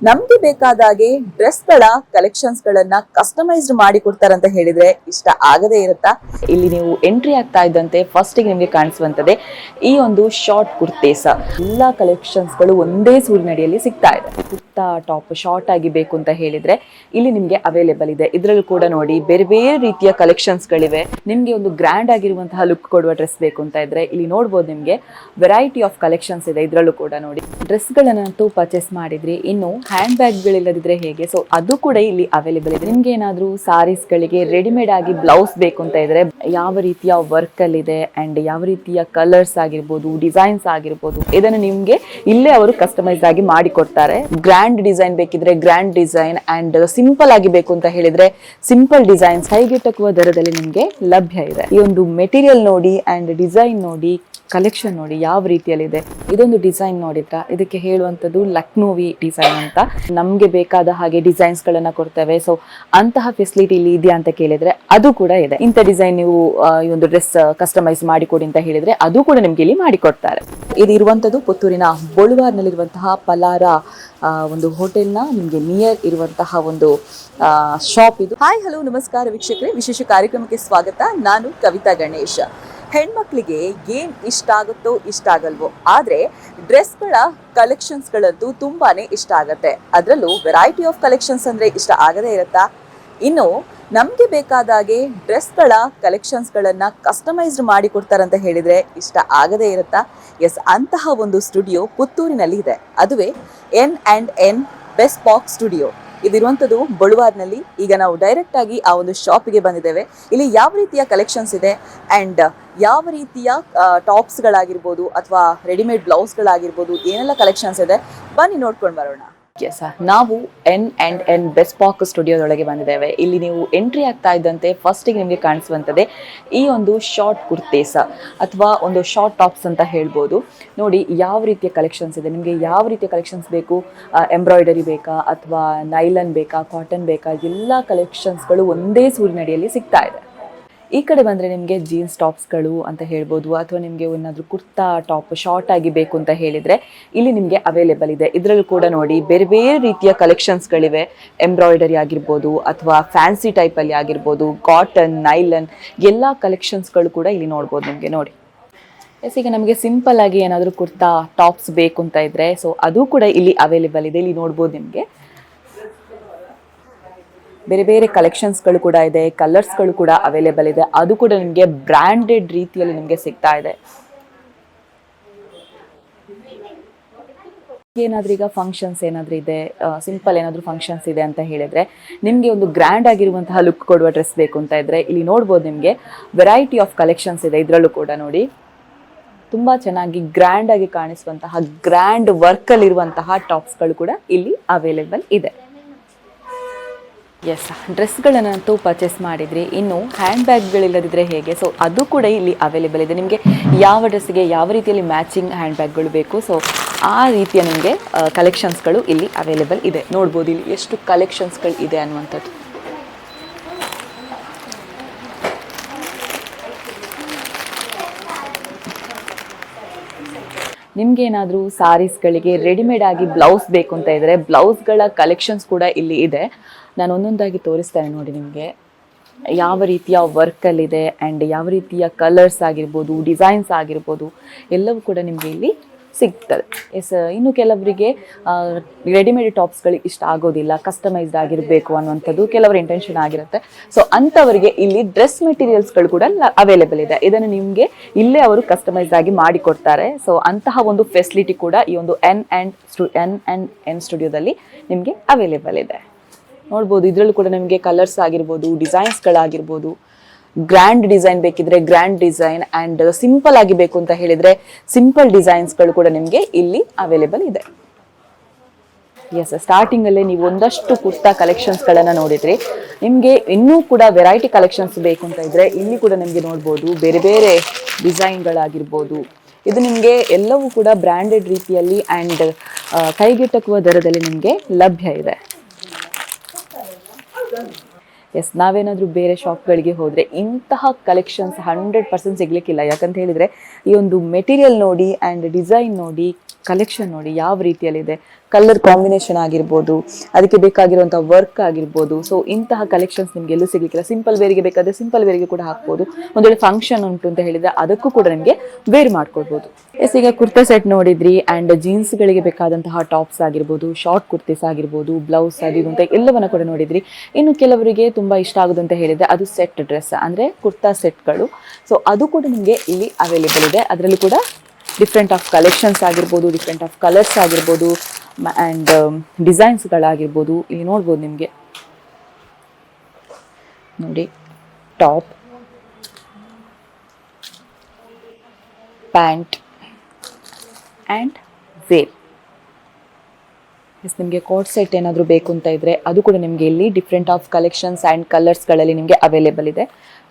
ನಮ್ಗೆ ಬೇಕಾದಾಗೆ ಡ್ರೆಸ್ಗಳ ಕಲೆಕ್ಷನ್ಸ್ಗಳನ್ನ ಕಸ್ಟಮೈಸ್ಡ್ ಮಾಡಿ ಕೊಡ್ತಾರಂತ ಹೇಳಿದ್ರೆ ಇಷ್ಟ ಆಗದೇ ಇರುತ್ತಾ? ಇಲ್ಲಿ ನೀವು ಎಂಟ್ರಿ ಆಗ್ತಾ ಇದ್ದಂತೆ ಫಸ್ಟ್ ನಿಮಗೆ ಕಾಣಿಸುವಂತದೆ ಈ ಒಂದು ಶಾರ್ಟ್ ಕುರ್ತೀಸ್. ಎಲ್ಲಾ ಕಲೆಕ್ಷನ್ಸ್ಗಳು ಒಂದೇ ಸೂರಿನಡಿಯಲ್ಲಿ ಸಿಗ್ತಾ ಇದೆ. ಕುರ್ತಾ ಟಾಪ್ ಶಾರ್ಟ್ ಆಗಿ ಬೇಕು ಅಂತ ಹೇಳಿದ್ರೆ ಇಲ್ಲಿ ನಿಮ್ಗೆ ಅವೈಲೇಬಲ್ ಇದೆ. ಇದ್ರಲ್ಲೂ ಕೂಡ ನೋಡಿ ಬೇರೆ ಬೇರೆ ರೀತಿಯ ಕಲೆಕ್ಷನ್ಸ್ ಗಳಿವೆ. ನಿಮ್ಗೆ ಒಂದು ಗ್ರ್ಯಾಂಡ್ ಆಗಿರುವಂತಹ ಲುಕ್ ಕೊಡುವ ಡ್ರೆಸ್ ಬೇಕು ಅಂತ ಇದ್ರೆ ಇಲ್ಲಿ ನೋಡ್ಬೋದು, ನಿಮ್ಗೆ ವೆರೈಟಿ ಆಫ್ ಕಲೆಕ್ಷನ್ಸ್ ಇದೆ. ಇದ್ರಲ್ಲೂ ಕೂಡ ನೋಡಿ ಡ್ರೆಸ್ ಗಳನ್ನಂತೂ ಪರ್ಚೇಸ್ ಮಾಡಿದ್ರಿ, ಇನ್ನು ಹ್ಯಾಂಡ್ ಬ್ಯಾಗ್ ಗಳಿಲ್ಲದಿದ್ರೆ ಹೇಗೆ? ಸೊ ಅದು ಕೂಡ ಇಲ್ಲಿ ಅವೈಲೇಬಲ್ ಇದೆ. ನಿಮ್ಗೆ ಏನಾದ್ರೂ ಸಾರೀಸ್ ಗಳಿಗೆ ರೆಡಿಮೇಡ್ ಆಗಿ ಬ್ಲೌಸ್ ಬೇಕು ಅಂತ ಇದ್ರೆ ಯಾವ ರೀತಿಯ ವರ್ಕ್ ಅಲ್ಲಿ ಇದೆ ಅಂಡ್ ಯಾವ ರೀತಿಯ ಕಲರ್ಸ್ ಆಗಿರ್ಬೋದು, ಡಿಸೈನ್ಸ್ ಆಗಿರ್ಬೋದು, ಇದನ್ನು ನಿಮ್ಗೆ ಇಲ್ಲೇ ಅವರು ಕಸ್ಟಮೈಸ್ ಆಗಿ ಮಾಡಿ ಕೊಡ್ತಾರೆ. ಗ್ರ್ಯಾಂಡ್ ಡಿಸೈನ್ ಬೇಕಿದ್ರೆ ಗ್ರ್ಯಾಂಡ್ ಡಿಸೈನ್ ಅಂಡ್ ಸಿಂಪಲ್ ಆಗಿ ಬೇಕು ಅಂತ ಹೇಳಿದ್ರೆ ಸಿಂಪಲ್ ಡಿಸೈನ್ಸ್ ಕೈಗೆಟಕುವ ದರದಲ್ಲಿ ನಿಮ್ಗೆ ಲಭ್ಯ ಇದೆ. ಈ ಒಂದು ಮೆಟೀರಿಯಲ್ ನೋಡಿ ಅಂಡ್ ಡಿಸೈನ್ ನೋಡಿ, ಕಲೆಕ್ಷನ್ ನೋಡಿ ಯಾವ ರೀತಿಯಲ್ಲಿ ಇದೆ. ಇದೊಂದು ಡಿಸೈನ್ ನೋಡಿದ್ರ, ಇದಕ್ಕೆ ಹೇಳುವಂಥದ್ದು ಲಕ್ನೋವಿ ಡಿಸೈನ್ ಅಂತ. ನಮ್ಗೆ ಬೇಕಾದ ಹಾಗೆ ಡಿಸೈನ್ಸ್ ಗಳನ್ನ ಕೊಡ್ತೇವೆ. ಸೊ ಅಂತಹ ಫೆಸಿಲಿಟಿ ಇಲ್ಲಿ ಇದೆಯಾ ಅಂತ ಕೇಳಿದ್ರೆ ಅದು ಕೂಡ ಇದೆ. ಇಂಥ ಡಿಸೈನ್ ನೀವು ಈ ಒಂದು ಡ್ರೆಸ್ ಕಸ್ಟಮೈಸ್ ಮಾಡಿಕೊಡಿ ಅಂತ ಹೇಳಿದ್ರೆ ಅದು ಕೂಡ ನಿಮ್ಗೆ ಇಲ್ಲಿ ಮಾಡಿಕೊಡ್ತಾರೆ. ಇದು ಇರುವಂತದ್ದು ಪುತ್ತೂರಿನ ಬೋಳುವಾರ್ನಲ್ಲಿರುವಂತಹ ಪಲಾರ ಒಂದು ಹೋಟೆಲ್ನ ನಿಮ್ಗೆ ನಿಯರ್ ಇರುವಂತಹ ಒಂದು ಶಾಪ್ ಇದು. ಹಾಯ್ ಹಲೋ ನಮಸ್ಕಾರ ವೀಕ್ಷಕರೇ, ವಿಶೇಷ ಕಾರ್ಯಕ್ರಮಕ್ಕೆ ಸ್ವಾಗತ. ನಾನು ಕವಿತಾ ಗಣೇಶ್. ಹೆಣ್ಮಕ್ಳಿಗೆ ಏನ್ ಇಷ್ಟ ಆಗುತ್ತೋ ಇಷ್ಟ ಆಗಲ್ವೋ, ಆದ್ರೆ ಡ್ರೆಸ್ಗಳ ಕಲೆಕ್ಷನ್ಸ್ಗಳಂತೂ ತುಂಬಾನೇ ಇಷ್ಟ ಆಗತ್ತೆ. ಅದರಲ್ಲೂ ವೆರೈಟಿ ಆಫ್ ಕಲೆಕ್ಷನ್ಸ್ ಅಂದ್ರೆ ಇಷ್ಟ ಆಗದೇ ಇರುತ್ತಾ? ಇನ್ನು ನಮ್ಗೆ ಬೇಕಾದಾಗೆ ಡ್ರೆಸ್ಗಳ ಕಲೆಕ್ಷನ್ಸ್ಗಳನ್ನ ಕಸ್ಟಮೈಸ್ಡ್ ಮಾಡಿ ಕೊಡ್ತಾರಂತ ಹೇಳಿದ್ರೆ ಇಷ್ಟ ಆಗದೇ ಇರುತ್ತಾ? ಎಸ್, ಅಂತಹ ಒಂದು ಸ್ಟುಡಿಯೋ ಪುತ್ತೂರಿನಲ್ಲಿ ಇದೆ. ಅದುವೇ N&N ಬೆಸ್ಪಾಕ್ ಸ್ಟುಡಿಯೋ. ಇದಿರುವಂಥದ್ದು ಬಳುವಾರ್ನಲ್ಲಿ. ಈಗ ನಾವು ಡೈರೆಕ್ಟ್ ಆಗಿ ಆ ಒಂದು ಶಾಪಿಗೆ ಬಂದಿದ್ದೇವೆ. ಇಲ್ಲಿ ಯಾವ ರೀತಿಯ ಕಲೆಕ್ಷನ್ಸ್ ಇದೆ ಅಂಡ್ ಯಾವ ರೀತಿಯ ಟಾಪ್ಸ್ಗಳಾಗಿರ್ಬೋದು ಅಥವಾ ರೆಡಿಮೇಡ್ ಬ್ಲೌಸ್ಗಳಾಗಿರ್ಬೋದು, ಏನೆಲ್ಲ ಕಲೆಕ್ಷನ್ಸ್ ಇದೆ ಬನ್ನಿ ನೋಡ್ಕೊಂಡು ಬರೋಣ. ಎಸ್, ನಾವು N&N ಬೆಸ್ಪಾಕ್ ಸ್ಟುಡಿಯೋದೊಳಗೆ ಬಂದಿದ್ದೇವೆ. ಇಲ್ಲಿ ನೀವು ಎಂಟ್ರಿ ಆಗ್ತಾ ಇದ್ದಂತೆ ಫಸ್ಟ್ ನಿಮಗೆ ಕಾಣಿಸುವಂಥದ್ದೇ ಈ ಒಂದು ಶಾರ್ಟ್ ಕುರ್ತೀಸ್ ಅಥವಾ ಒಂದು ಶಾರ್ಟ್ ಟಾಪ್ಸ್ ಅಂತ ಹೇಳ್ಬೋದು. ನೋಡಿ ಯಾವ ರೀತಿಯ ಕಲೆಕ್ಷನ್ಸ್ ಇದೆ. ನಿಮಗೆ ಯಾವ ರೀತಿಯ ಕಲೆಕ್ಷನ್ಸ್ ಬೇಕು, ಎಂಬ್ರಾಯ್ಡರಿ ಬೇಕಾ ಅಥವಾ ನೈಲನ್ ಬೇಕಾ, ಕಾಟನ್ ಬೇಕಾ, ಎಲ್ಲ ಕಲೆಕ್ಷನ್ಸ್ಗಳು ಒಂದೇ ಸೂರಿನಡಿಯಲ್ಲಿ ಸಿಗ್ತಾ ಇದೆ. ಈ ಕಡೆ ಬಂದರೆ ನಿಮಗೆ ಜೀನ್ಸ್ ಟಾಪ್ಸ್ಗಳು ಅಂತ ಹೇಳ್ಬೋದು, ಅಥವಾ ನಿಮಗೆ ಏನಾದರೂ ಕುರ್ತಾ ಟಾಪ್ ಶಾರ್ಟ್ ಆಗಿ ಬೇಕು ಅಂತ ಹೇಳಿದರೆ ಇಲ್ಲಿ ನಿಮಗೆ ಅವೈಲೇಬಲ್ ಇದೆ. ಇದರಲ್ಲೂ ಕೂಡ ನೋಡಿ ಬೇರೆ ಬೇರೆ ರೀತಿಯ ಕಲೆಕ್ಷನ್ಸ್ಗಳಿವೆ. ಎಂಬ್ರಾಯ್ಡರಿ ಆಗಿರ್ಬೋದು ಅಥವಾ ಫ್ಯಾನ್ಸಿ ಟೈಪಲ್ಲಿ ಆಗಿರ್ಬೋದು, ಕಾಟನ್, ನೈಲನ್ ಎಲ್ಲ ಕಲೆಕ್ಷನ್ಸ್ಗಳು ಕೂಡ ಇಲ್ಲಿ ನೋಡ್ಬೋದು ನಿಮಗೆ. ನೋಡಿ ಎಸ್, ಈಗ ನಮಗೆ ಸಿಂಪಲ್ ಆಗಿ ಏನಾದರೂ ಕುರ್ತಾ ಟಾಪ್ಸ್ ಬೇಕು ಅಂತ ಇದ್ದರೆ ಸೊ ಅದು ಕೂಡ ಇಲ್ಲಿ ಅವೈಲೇಬಲ್ ಇದೆ. ಇಲ್ಲಿ ನೋಡ್ಬೋದು ನಿಮಗೆ ಬೇರೆ ಬೇರೆ ಕಲೆಕ್ಷನ್ಸ್ಗಳು ಕೂಡ ಇದೆ, ಕಲರ್ಸ್ಗಳು ಕೂಡ ಅವೈಲೇಬಲ್ ಇದೆ. ಅದು ಕೂಡ ನಿಮಗೆ ಬ್ರ್ಯಾಂಡೆಡ್ ರೀತಿಯಲ್ಲಿ ನಿಮಗೆ ಸಿಗ್ತಾ ಇದೆ. ಏನಾದ್ರೂ ಈಗ ಫಂಕ್ಷನ್ಸ್ ಏನಾದರೂ ಇದೆ, ಸಿಂಪಲ್ ಏನಾದರೂ ಫಂಕ್ಷನ್ಸ್ ಇದೆ ಅಂತ ಹೇಳಿದ್ರೆ ನಿಮಗೆ ಒಂದು ಗ್ರ್ಯಾಂಡ್ ಆಗಿರುವಂತಹ ಲುಕ್ ಕೊಡುವ ಡ್ರೆಸ್ ಬೇಕು ಅಂತ ಇದ್ರೆ ಇಲ್ಲಿ ನೋಡ್ಬೋದು, ನಿಮಗೆ ವೆರೈಟಿ ಆಫ್ ಕಲೆಕ್ಷನ್ಸ್ ಇದೆ. ಇದರಲ್ಲೂ ಕೂಡ ನೋಡಿ ತುಂಬಾ ಚೆನ್ನಾಗಿ ಗ್ರ್ಯಾಂಡ್ ಆಗಿ ಕಾಣಿಸುವಂತಹ ಗ್ರ್ಯಾಂಡ್ ವರ್ಕ್ ಅಲ್ಲಿ ಇರುವಂತಹ ಟಾಪ್ಸ್ಗಳು ಕೂಡ ಇಲ್ಲಿ ಅವೈಲೇಬಲ್ ಇದೆ. ಎಸ್, ಡ್ರೆಸ್ಗಳನ್ನಂತೂ ಪರ್ಚೇಸ್ ಮಾಡಿದ್ರಿ, ಇನ್ನು ಹ್ಯಾಂಡ್ ಬ್ಯಾಗ್ಗಳಿಲ್ಲದಿದ್ರೆ ಹೇಗೆ? ಸೊ ಅದು ಕೂಡ ಇಲ್ಲಿ ಅವೈಲೇಬಲ್ ಇದೆ. ನಿಮಗೆ ಯಾವ ಡ್ರೆಸ್ಗೆ ಯಾವ ರೀತಿಯಲ್ಲಿ ಮ್ಯಾಚಿಂಗ್ ಹ್ಯಾಂಡ್ ಬ್ಯಾಗ್ಗಳು ಬೇಕು, ಸೊ ಆ ರೀತಿಯ ನಿಮಗೆ ಕಲೆಕ್ಷನ್ಸ್ಗಳು ಇಲ್ಲಿ ಅವೈಲೇಬಲ್ ಇದೆ. ನೋಡ್ಬೋದು ಇಲ್ಲಿ ಎಷ್ಟು ಕಲೆಕ್ಷನ್ಸ್ಗಳು ಇದೆ ಅನ್ನುವಂಥದ್ದು. ನಿಮ್ಗೇನಾದರೂ ಸಾರೀಸ್ಗಳಿಗೆ ರೆಡಿಮೇಡ್ ಆಗಿ ಬ್ಲೌಸ್ ಬೇಕು ಅಂತ ಇದ್ದರೆ ಬ್ಲೌಸ್ಗಳ ಕಲೆಕ್ಷನ್ಸ್ ಕೂಡ ಇಲ್ಲಿ ಇದೆ. ನಾನು ಒಂದೊಂದಾಗಿ ತೋರಿಸ್ತೇನೆ ನೋಡಿ. ನಿಮಗೆ ಯಾವ ರೀತಿಯ ವರ್ಕಲ್ಲಿದೆ ಆ್ಯಂಡ್ ಯಾವ ರೀತಿಯ ಕಲರ್ಸ್ ಆಗಿರ್ಬೋದು, ಡಿಸೈನ್ಸ್ ಆಗಿರ್ಬೋದು, ಎಲ್ಲವೂ ಕೂಡ ನಿಮಗೆ ಇಲ್ಲಿ ಸಿಗ್ತದೆ. ಎಸ್, ಇನ್ನು ಕೆಲವರಿಗೆ ರೆಡಿಮೇಡ್ ಟಾಪ್ಸ್ಗಳು ಇಷ್ಟ ಆಗೋದಿಲ್ಲ, ಕಸ್ಟಮೈಸ್ಡ್ ಆಗಿರಬೇಕು ಅನ್ನುವಂಥದ್ದು ಕೆಲವರ ಇಂಟೆನ್ಷನ್ ಆಗಿರುತ್ತೆ. ಸೊ ಅಂಥವರಿಗೆ ಇಲ್ಲಿ ಡ್ರೆಸ್ ಮೆಟೀರಿಯಲ್ಸ್ಗಳು ಕೂಡ ಅವೈಲೇಬಲ್ ಇದೆ. ಇದನ್ನು ನಿಮಗೆ ಇಲ್ಲೇ ಅವರು ಕಸ್ಟಮೈಸ್ ಆಗಿ ಮಾಡಿಕೊಡ್ತಾರೆ. ಸೊ ಅಂತಹ ಒಂದು ಫೆಸಿಲಿಟಿ ಕೂಡ ಈ ಒಂದು N&N ಸ್ಟುಡಿಯೋದಲ್ಲಿ ನಿಮಗೆ ಅವೈಲೇಬಲ್ ಇದೆ. ನೋಡ್ಬೋದು ಇದರಲ್ಲೂ ಕೂಡ ನಿಮಗೆ ಕಲರ್ಸ್ ಆಗಿರ್ಬೋದು, ಡಿಸೈನ್ಸ್ಗಳಾಗಿರ್ಬೋದು, ಗ್ರ್ಯಾಂಡ್ ಡಿಸೈನ್ ಬೇಕಿದ್ರೆ ಗ್ರ್ಯಾಂಡ್ ಡಿಸೈನ್ ಆ್ಯಂಡ್ ಸಿಂಪಲ್ ಆಗಿ ಬೇಕು ಅಂತ ಹೇಳಿದರೆ ಸಿಂಪಲ್ ಡಿಸೈನ್ಸ್ಗಳು ಕೂಡ ನಿಮಗೆ ಇಲ್ಲಿ ಅವೈಲೇಬಲ್ ಇದೆ. ಎಸ್, ಸ್ಟಾರ್ಟಿಂಗಲ್ಲೇ ನೀವು ಒಂದಷ್ಟು ಕುರ್ತಾ ಕಲೆಕ್ಷನ್ಸ್ಗಳನ್ನು ನೋಡಿದ್ರಿ. ನಿಮಗೆ ಇನ್ನೂ ಕೂಡ ವೆರೈಟಿ ಕಲೆಕ್ಷನ್ಸ್ ಬೇಕು ಅಂತ ಇದ್ದರೆ ಇಲ್ಲಿ ಕೂಡ ನಿಮಗೆ ನೋಡ್ಬೋದು ಬೇರೆ ಬೇರೆ ಡಿಸೈನ್ಗಳಾಗಿರ್ಬೋದು. ಇದು ನಿಮಗೆ ಎಲ್ಲವೂ ಕೂಡ ಬ್ರ್ಯಾಂಡೆಡ್ ರೀತಿಯಲ್ಲಿ ಆ್ಯಂಡ್ ಕೈಗೆಟಕುವ ದರದಲ್ಲಿ ನಿಮಗೆ ಲಭ್ಯ ಇದೆ. ಎಸ್, ನಾವೇನಾದರೂ ಬೇರೆ ಶಾಪ್ಗಳಿಗೆ ಹೋದರೆ ಇಂತಹ ಕಲೆಕ್ಷನ್ಸ್ 100% ಸಿಗ್ಲಿಕ್ಕಿಲ್ಲ. ಯಾಕಂತ ಹೇಳಿದರೆ ಈ ಒಂದು ಮೆಟೀರಿಯಲ್ ನೋಡಿ ಆ್ಯಂಡ್ ಡಿಸೈನ್ ನೋಡಿ, ಕಲೆಕ್ಷನ್ ನೋಡಿ ಯಾವ ರೀತಿಯಲ್ಲಿದೆ, ಕಲರ್ ಕಾಂಬಿನೇಷನ್ ಆಗಿರ್ಬೋದು, ಅದಕ್ಕೆ ಬೇಕಾಗಿರುವಂಥ ವರ್ಕ್ ಆಗಿರ್ಬೋದು. ಸೊ ಇಂತಹ ಕಲೆಕ್ಷನ್ಸ್ ನಿಮ್ಗೆ ಎಲ್ಲೂ ಸಿಗ್ಲಿಕ್ಕಿಲ್ಲ. ಸಿಂಪಲ್ ವೇರಿಗೆ ಬೇಕಾದ್ರೆ ಸಿಂಪಲ್ ವೇರಿಗೆ ಕೂಡ ಹಾಕ್ಬೋದು. ಒಂದು ವೇಳೆ ಫಂಕ್ಷನ್ ಉಂಟು ಅಂತ ಹೇಳಿದ್ರೆ ಅದಕ್ಕೂ ಕೂಡ ನಿಮಗೆ ವೇರ್ ಮಾಡ್ಕೊಳ್ಬೋದು. ಎಸ್, ಈಗ ಕುರ್ತಾ ಸೆಟ್ ನೋಡಿದ್ರಿ. ಆ್ಯಂಡ್ ಜೀನ್ಸ್ಗಳಿಗೆ ಬೇಕಾದಂತಹ ಟಾಪ್ಸ್ ಆಗಿರ್ಬೋದು, ಶಾರ್ಟ್ ಕುರ್ತೀಸ್ ಆಗಿರ್ಬೋದು, ಬ್ಲೌಸ್ ಅದು ಅಂತ ಎಲ್ಲವನ್ನ ಕೂಡ ನೋಡಿದ್ರಿ. ಇನ್ನು ಕೆಲವರಿಗೆ ತುಂಬಾ ಇಷ್ಟ ಆಗೋದು ಅಂತ ಹೇಳಿದ್ರೆ ಅದು ಸೆಟ್ ಡ್ರೆಸ್, ಅಂದ್ರೆ ಕುರ್ತಾ ಸೆಟ್ಗಳು. ಸೊ ಅದು ಕೂಡ ನಿಮಗೆ ಇಲ್ಲಿ ಅವೈಲೇಬಲ್ ಇದೆ. ಅದರಲ್ಲಿ ಕೂಡ ಡಿಫ್ರೆಂಟ್ ಆಫ್ ಕಲೆಕ್ಷನ್ಸ್ ಆಗಿರ್ಬೋದು, ಡಿಫ್ರೆಂಟ್ ಆಫ್ ಕಲರ್ಸ್ ಆಗಿರ್ಬೋದು, ಆ್ಯಂಡ್ ಡಿಸೈನ್ಸ್ಗಳಾಗಿರ್ಬೋದು. ಇಲ್ಲಿ ನೋಡ್ಬೋದು ನಿಮಗೆ ನೋಡಿ, top, pant and wear. Yes, ನಿಮಗೆ ಕೋಟ್ ಸೆಟ್ ಏನಾದರೂ ಬೇಕು ಅಂತ ಇದ್ದರೆ ಅದು ಕೂಡ ನಿಮಗೆ ಇಲ್ಲಿ ಡಿಫ್ರೆಂಟ್ ಆಫ್ ಕಲೆಕ್ಷನ್ಸ್ ಆ್ಯಂಡ್ ಕಲರ್ಸ್ಗಳಲ್ಲಿ ನಿಮಗೆ ಅವೈಲೇಬಲ್ ಇದೆ.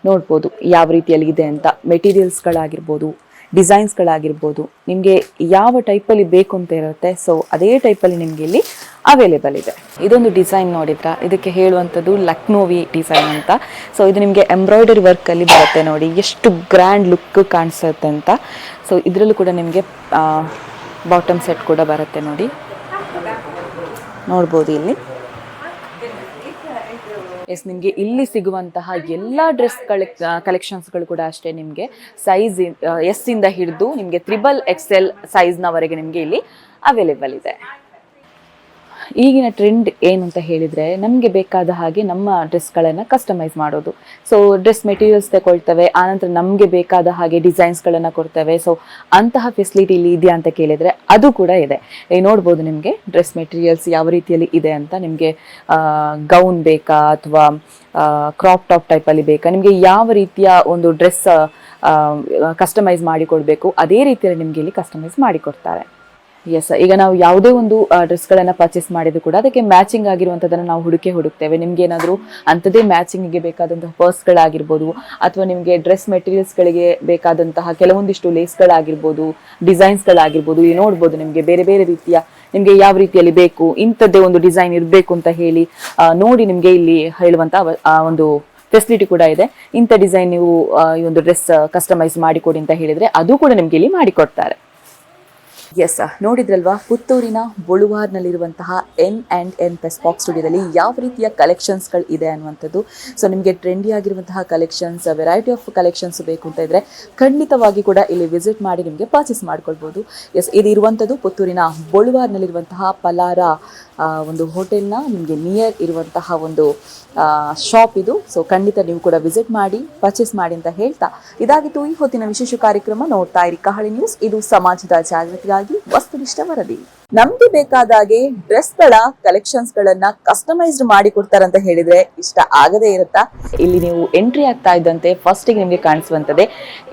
ನೋಡ್ಬೋದು ಯಾವ ರೀತಿಯಲ್ಲಿ ಇದೆ ಅಂತ. ಮೆಟೀರಿಯಲ್ಸ್ಗಳಾಗಿರ್ಬೋದು, ಡಿಸೈನ್ಸ್ಗಳಾಗಿರ್ಬೋದು, ನಿಮಗೆ ಯಾವ ಟೈಪಲ್ಲಿ ಬೇಕು ಅಂತ ಇರುತ್ತೆ. ಸೊ ಅದೇ ಟೈಪಲ್ಲಿ ನಿಮಗೆ ಇಲ್ಲಿ ಅವೈಲೇಬಲ್ ಇದೆ. ಇದೊಂದು ಡಿಸೈನ್ ನೋಡಿದ್ರಾ, ಇದಕ್ಕೆ ಹೇಳುವಂಥದ್ದು ಲಕ್ನೋವಿ ಡಿಸೈನ್ ಅಂತ. ಸೊ ಇದು ನಿಮಗೆ ಎಂಬ್ರಾಯ್ಡರಿ ವರ್ಕಲ್ಲಿ ಬರುತ್ತೆ ನೋಡಿ, ಎಷ್ಟು ಗ್ರ್ಯಾಂಡ್ ಲುಕ್ ಕಾಣಿಸುತ್ತೆ ಅಂತ. ಸೊ ಇದರಲ್ಲೂ ಕೂಡ ನಿಮಗೆ ಬಾಟಮ್ ಸೆಟ್ ಕೂಡ ಬರುತ್ತೆ ನೋಡಿ, ನೋಡ್ಬೋದು ಇಲ್ಲಿ. ಎಸ್, ನಿಮಗೆ ಇಲ್ಲಿ ಸಿಗುವಂತಹ ಎಲ್ಲ ಡ್ರೆಸ್ಗಳ ಕಲೆಕ್ಷನ್ಸ್ಗಳು ಕೂಡ ಅಷ್ಟೇ ನಿಮಗೆ ಸೈಜ್ ಎಸ್ ಇಂದ ಹಿಡಿದು ನಿಮಗೆ XXL ಸೈಜ್ನವರೆಗೆ ನಿಮಗೆ ಇಲ್ಲಿ ಅವೈಲೇಬಲ್ ಇದೆ. ಈಗಿನ ಟ್ರೆಂಡ್ ಏನು ಅಂತ ಹೇಳಿದರೆ, ನಮಗೆ ಬೇಕಾದ ಹಾಗೆ ನಮ್ಮ ಡ್ರೆಸ್ಗಳನ್ನು ಕಸ್ಟಮೈಸ್ ಮಾಡೋದು. ಸೊ ಡ್ರೆಸ್ ಮೆಟೀರಿಯಲ್ಸ್ ತಗೊಳ್ತೇವೆ, ಆನಂತರ ನಮಗೆ ಬೇಕಾದ ಹಾಗೆ ಡಿಸೈನ್ಸ್ಗಳನ್ನು ಕೊಡ್ತೇವೆ. ಸೊ ಅಂತಹ ಫೆಸಿಲಿಟಿ ಇಲ್ಲಿ ಇದೆಯಾ ಅಂತ ಕೇಳಿದರೆ ಅದು ಕೂಡ ಇದೆ. ನೋಡ್ಬೋದು ನಿಮಗೆ ಡ್ರೆಸ್ ಮೆಟೀರಿಯಲ್ಸ್ ಯಾವ ರೀತಿಯಲ್ಲಿ ಇದೆ ಅಂತ. ನಿಮಗೆ ಗೌನ್ ಬೇಕಾ ಅಥವಾ ಕ್ರಾಪ್ ಟಾಪ್ ಟೈಪಲ್ಲಿ ಬೇಕಾ, ನಿಮಗೆ ಯಾವ ರೀತಿಯ ಒಂದು ಡ್ರೆಸ್ ಕಸ್ಟಮೈಸ್ ಮಾಡಿಕೊಡ್ಬೇಕು ಅದೇ ರೀತಿಯಲ್ಲಿ ನಿಮಗೆ ಇಲ್ಲಿ ಕಸ್ಟಮೈಸ್ ಮಾಡಿಕೊಡ್ತಾರೆ. ಎಸ್, ಈಗ ನಾವು ಯಾವುದೇ ಒಂದು ಡ್ರೆಸ್ಗಳನ್ನು ಪರ್ಚೇಸ್ ಮಾಡಿದ್ರು ಕೂಡ ಅದಕ್ಕೆ ಮ್ಯಾಚಿಂಗ್ ಆಗಿರುವಂಥದ್ದನ್ನು ನಾವು ಹುಡುಕ್ತೇವೆ. ನಿಮ್ಗೆ ಏನಾದರೂ ಅಂಥದ್ದೇ ಮ್ಯಾಚಿಂಗಿಗೆ ಬೇಕಾದಂತಹ ಪರ್ಸ್ಗಳಾಗಿರ್ಬೋದು, ಅಥವಾ ನಿಮಗೆ ಡ್ರೆಸ್ ಮೆಟೀರಿಯಲ್ಸ್ಗಳಿಗೆ ಬೇಕಾದಂತಹ ಕೆಲವೊಂದಿಷ್ಟು ಲೇಸ್ಗಳಾಗಿರ್ಬೋದು, ಡಿಸೈನ್ಸ್ಗಳಾಗಿರ್ಬೋದು. ಇಲ್ಲಿ ನೋಡ್ಬೋದು ನಿಮಗೆ ಬೇರೆ ಬೇರೆ ರೀತಿಯ, ನಿಮಗೆ ಯಾವ ರೀತಿಯಲ್ಲಿ ಬೇಕು, ಇಂಥದ್ದೇ ಒಂದು ಡಿಸೈನ್ ಇರಬೇಕು ಅಂತ ಹೇಳಿ ನೋಡಿ ನಿಮಗೆ ಇಲ್ಲಿ ಹೇಳುವಂಥ ಒಂದು ಫೆಸಿಲಿಟಿ ಕೂಡ ಇದೆ. ಇಂಥ ಡಿಸೈನ್ ನೀವು ಈ ಒಂದು ಡ್ರೆಸ್ ಕಸ್ಟಮೈಸ್ ಮಾಡಿಕೊಡಿ ಅಂತ ಹೇಳಿದರೆ ಅದು ಕೂಡ ನಿಮಗೆ ಇಲ್ಲಿ ಮಾಡಿಕೊಡ್ತಾರೆ. ಎಸ್, ನೋಡಿದ್ರಲ್ವಾ ಪುತ್ತೂರಿನ ಬೊಳುವಾರ್ನಲ್ಲಿರುವಂತಹ N&N ಪೆಸ್ಪಾಕ್ ಸ್ಟುಡಿಯೋದಲ್ಲಿ ಯಾವ ರೀತಿಯ ಕಲೆಕ್ಷನ್ಸ್ಗಳು ಇದೆ ಅನ್ನುವಂಥದ್ದು. ಸೊ ನಿಮಗೆ ಟ್ರೆಂಡಿ ಆಗಿರುವಂತಹ ಕಲೆಕ್ಷನ್ಸ್, ವೆರೈಟಿ ಆಫ್ ಕಲೆಕ್ಷನ್ಸ್ ಬೇಕು ಅಂತ ಇದ್ದರೆ ಖಂಡಿತವಾಗಿ ಕೂಡ ಇಲ್ಲಿ ವಿಸಿಟ್ ಮಾಡಿ ನಿಮಗೆ ಪರ್ಚೇಸ್ ಮಾಡ್ಕೊಳ್ಬೋದು. ಎಸ್, ಇದು ಇರುವಂಥದ್ದು ಪುತ್ತೂರಿನ ಬೊಳುವಾರ್ನಲ್ಲಿರುವಂತಹ ಪಲಾರ ಒಂದು ಹೋಟೆಲ್ನ ನಿಮಗೆ ನಿಯರ್ ಇರುವಂತಹ ಒಂದು ಶಾಪ್ ಇದು. ಸೊ ಖಂಡಿತ ನೀವು ಕೂಡ ವಿಸಿಟ್ ಮಾಡಿ ಪರ್ಚೇಸ್ ಮಾಡಿ ಅಂತ ಹೇಳ್ತಾ, ಇದಾಗಿತ್ತು ಈ ಹೊತ್ತಿನ ವಿಶೇಷ ಕಾರ್ಯಕ್ರಮ. ನೋಡ್ತಾ ಇರಿ ಕಹಳೆ ನ್ಯೂಸ್, ಇದು ಸಮಾಜದ ಜಾಗೃತಿಗಾಗಿ ವಸ್ತುನಿಷ್ಠ ವರದಿ. ನಮ್ಗೆ ಬೇಕಾದಾಗೆ ಡ್ರೆಸ್ಗಳ ಕಲೆಕ್ಷನ್ಸ್ ಗಳನ್ನ ಕಸ್ಟಮೈಸ್ಡ್ ಮಾಡಿ ಕೊಡ್ತಾರಂತ ಹೇಳಿದ್ರೆ ಇಷ್ಟ ಆಗದೇ ಇರುತ್ತಾ? ಇಲ್ಲಿ ನೀವು ಎಂಟ್ರಿ ಆಗ್ತಾ ಇದ್ದಂತೆ ಫಸ್ಟ್ ನಿಮ್ಗೆ ಕಾಣಿಸುವಂತದ್ದೇ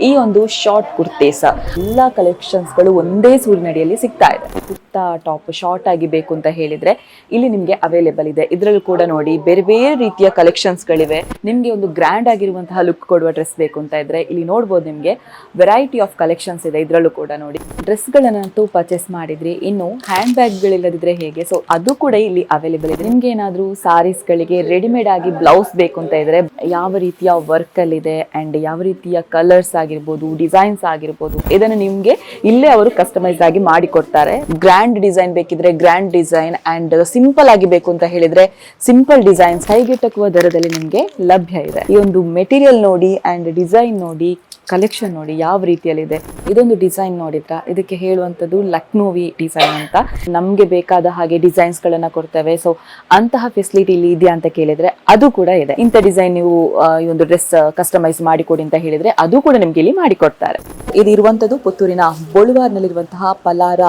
ಈ ಒಂದು ಶಾರ್ಟ್ ಕುರ್ತೀಸ್. ಎಲ್ಲಾ ಕಲೆಕ್ಷನ್ಸ್ ಗಳು ಒಂದೇ ಸೂರಿನಡಿಯಲ್ಲಿ ಸಿಗ್ತಾ ಇದೆ. ಕುರ್ತಾ ಟಾಪ್ ಶಾರ್ಟ್ ಆಗಿ ಬೇಕು ಅಂತ ಹೇಳಿದ್ರೆ ಇಲ್ಲಿ ನಿಮ್ಗೆ ಅವೈಲೇಬಲ್ ಇದೆ. ಇದ್ರಲ್ಲೂ ಕೂಡ ನೋಡಿ ಬೇರೆ ಬೇರೆ ರೀತಿಯ ಕಲೆಕ್ಷನ್ಸ್ ಗಳಿವೆ. ನಿಮ್ಗೆ ಒಂದು ಗ್ರ್ಯಾಂಡ್ ಆಗಿರುವಂತಹ ಲುಕ್ ಕೊಡುವ ಡ್ರೆಸ್ ಬೇಕು ಅಂತ ಇದ್ರೆ ಇಲ್ಲಿ ನೋಡ್ಬೋದು, ನಿಮ್ಗೆ ವೆರೈಟಿ ಆಫ್ ಕಲೆಕ್ಷನ್ಸ್ ಇದೆ. ಇದ್ರಲ್ಲೂ ಕೂಡ ನೋಡಿ ಡ್ರೆಸ್ ಗಳನ್ನಂತೂ ಪರ್ಚೇಸ್ ಮಾಡಿದ್ರಿ. ಇನ್ನು ಹ್ಯಾಂಡ್ ಬ್ಯಾಗ್ ಗಳಿಲ್ಲದಿದ್ರೆ ಹೇಗೆ, ಸೊ ಅದು ಕೂಡ ಇಲ್ಲಿ ಅವೈಲೇಬಲ್ ಇದೆ. ನಿಮ್ಗೆ ಏನಾದ್ರೂ ಸಾರೀಸ್ ಗಳಿಗೆ ರೆಡಿಮೇಡ್ ಆಗಿ ಬ್ಲೌಸ್ ಬೇಕು ಅಂತ ಇದ್ರೆ ಯಾವ ರೀತಿಯ ವರ್ಕ್ ಅಲ್ಲಿ ಇದೆ ಅಂಡ್ ಯಾವ ರೀತಿಯ ಕಲರ್ಸ್ ಆಗಿರ್ಬೋದು, ಡಿಸೈನ್ಸ್ ಆಗಿರ್ಬೋದು, ಇದನ್ನು ನಿಮ್ಗೆ ಇಲ್ಲೇ ಅವರು ಕಸ್ಟಮೈಸ್ ಆಗಿ ಮಾಡಿ ಕೊಡ್ತಾರೆ. ಗ್ರ್ಯಾಂಡ್ ಡಿಸೈನ್ ಬೇಕಿದ್ರೆ ಗ್ರ್ಯಾಂಡ್ ಡಿಸೈನ್ ಅಂಡ್ ಸಿಂಪಲ್ ಆಗಿ ಬೇಕು ಅಂತ ಹೇಳಿದ್ರೆ ಸಿಂಪಲ್ ಡಿಸೈನ್ಸ್ ಕೈಗೆಟಕುವ ದರದಲ್ಲಿ ನಿಮ್ಗೆ ಲಭ್ಯ ಇದೆ. ಈ ಒಂದು ಮೆಟೀರಿಯಲ್ ನೋಡಿ ಅಂಡ್ ಡಿಸೈನ್ ನೋಡಿ, ಕಲೆಕ್ಷನ್ ನೋಡಿ ಯಾವ ರೀತಿಯಲ್ಲಿ ಇದೆ. ಇದೊಂದು ಡಿಸೈನ್ ನೋಡಿದ್ರ, ಇದಕ್ಕೆ ಹೇಳುವಂಥದ್ದು ಲಕ್ನೋವಿ ಡಿಸೈನ್ ಅಂತ. ನಮ್ಗೆ ಬೇಕಾದ ಹಾಗೆ ಡಿಸೈನ್ಸ್ ಗಳನ್ನ ಕೊಡ್ತೇವೆ. ಸೊ ಅಂತಹ ಫೆಸಿಲಿಟಿ ಇಲ್ಲಿ ಇದೆಯಾ ಅಂತ ಕೇಳಿದ್ರೆ ಅದು ಕೂಡ ಇದೆ. ಇಂಥ ಡಿಸೈನ್ ನೀವು ಈ ಒಂದು ಡ್ರೆಸ್ ಕಸ್ಟಮೈಸ್ ಮಾಡಿಕೊಡಿ ಅಂತ ಹೇಳಿದ್ರೆ ಅದು ಕೂಡ ನಿಮ್ಗೆ ಇಲ್ಲಿ ಮಾಡಿಕೊಡ್ತಾರೆ. ಇದು ಇರುವಂತದ್ದು ಪುತ್ತೂರಿನ ಬೊಳುವಾರ್ನಲ್ಲಿರುವಂತಹ ಪಲಾರ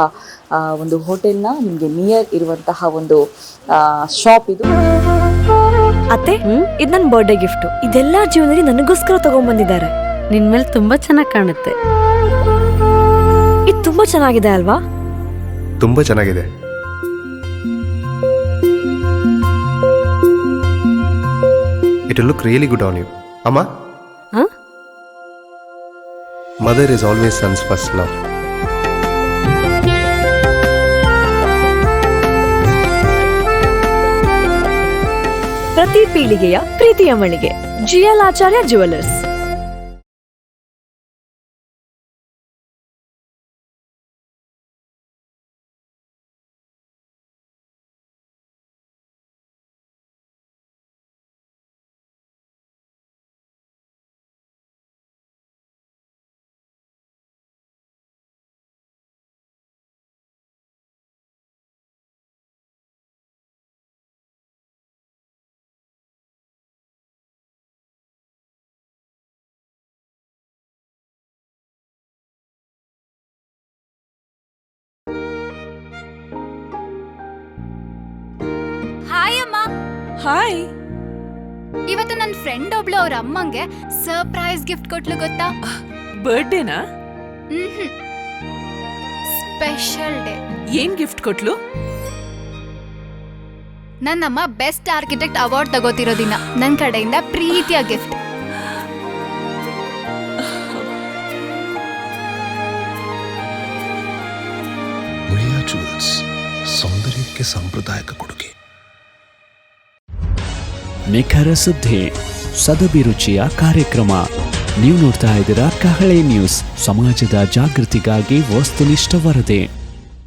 ಒಂದು ಹೋಟೆಲ್ನ ನಿಮ್ಗೆ ನಿಯರ್ ಇರುವಂತಹ ಒಂದು ಶಾಪ್ ಇದು. ಅತ್ತೆ, ಇದು ನನ್ನ ಬರ್ಡೇ ಗಿಫ್ಟ್. ಇದೆಲ್ಲ ಜೀವನದಲ್ಲಿ ನನಗೋಸ್ಕರ ತಗೊಂಡ್ಬಂದಿದ್ದಾರೆ. ನಿನ್ ಮೇಲೆ ತುಂಬಾ ಚೆನ್ನಾಗಿ ಕಾಣುತ್ತೆ. ಇದು ತುಂಬಾ ಚೆನ್ನಾಗಿದೆ ಅಲ್ವಾ? ತುಂಬಾ ಚೆನ್ನಾಗಿದೆ. It will look really good on you. Amma? Huh? Mother is always son's first love. ಪ್ರತಿ ಪೀಳಿಗೆಯ ಪ್ರೀತಿಯ ಮಳಿಗೆ GL ಆಚಾರ್ಯ ಜ್ಯುವೆಲರ್ಸ್. ಹಾಯ್. ಇವತ್ತು ನನ್ನ ಫ್ರೆಂಡ್ ಒಬ್ಳು ಅವ್ರ ಅಮ್ಮಂಗೆ ಸರ್ಪ್ರೈಸ್ ಗಿಫ್ಟ್ ಕೊಟ್ಲು ಗೊತ್ತಾ? ಬರ್ಡೇನಾ? Special day. ಏನ್ ಗಿಫ್ಟ್ ಕೊಟ್ಲು? ನನ್ನಮ್ಮ ಬೆಸ್ಟ್ ಆರ್ಕಿಟೆಕ್ಟ್ ಅವಾರ್ಡ್ ತಗೋತಿರೋ ದಿನ ನನ್ನ ಕಡೆಯಿಂದ ಪ್ರೀತಿಯ ಗಿಫ್ಟ್. ಮುಳಿಯಾ ಜುವೆಲ್ಸ್, ಸೌಂದರ್ಯಕ್ಕೆ ಸಾಂಪ್ರದಾಯಿಕ ಕೊಡುಗೆ. ನಿಖರ ಸುದ್ದಿ, ಸದಭಿರುಚಿಯ ಕಾರ್ಯಕ್ರಮ. ನೀವು ನೋಡ್ತಾ ಇದ್ದೀರಾ ಕಹಳೆ ನ್ಯೂಸ್, ಸಮಾಜದ ಜಾಗೃತಿಗಾಗಿ ವಸ್ತುನಿಷ್ಠ ವರದಿ.